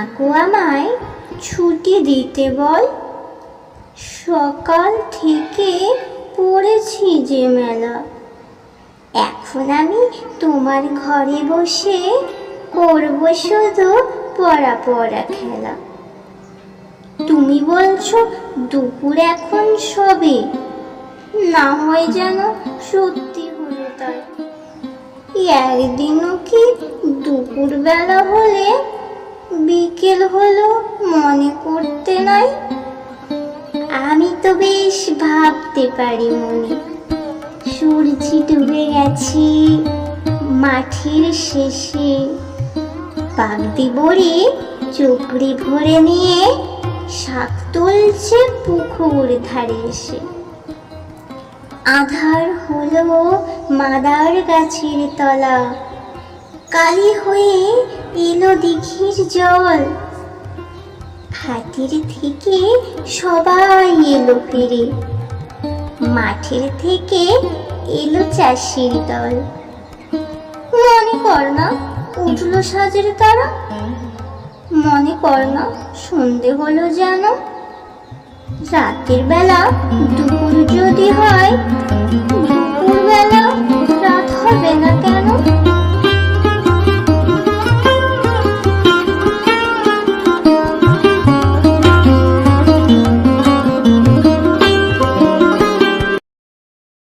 মাগো আমায় ছুটি দিতে বল, সকাল থেকে পড়েছি যে মেলা। এখন আমি তোমার ঘরে বসে করবো শুধু পড়া পড়া খেলা। তুমি বলছো দুপুর এখন সবে, না হয় যেন সত্যি হলো তাই। একদিনও কি দুপুর বেলা হলে বিকেল হলো মনে করতে নাই? আমি তো বেশ ভাবতে পারি মনে, সূর্যি ডুবে গেছি মাঠের শেষে। পাগড়ি বড়ি চুপড়ি ভরে নিয়ে শাক তুলছে পুকুর ধারে এসে। আধার হলো মাদার গাছের তলা, কালি হয়ে এলো দিঘির জল। হাটের থেকে সবাই এলো ফিরে, মাঠের থেকে এলো চাষির দল। মনে কর না উঠলো সাজের তারা, মনে কর না সন্ধে হলো যেন। রাতের বেলা দুপুর যদি হয়, দুপুর বেলা রাত হবে না।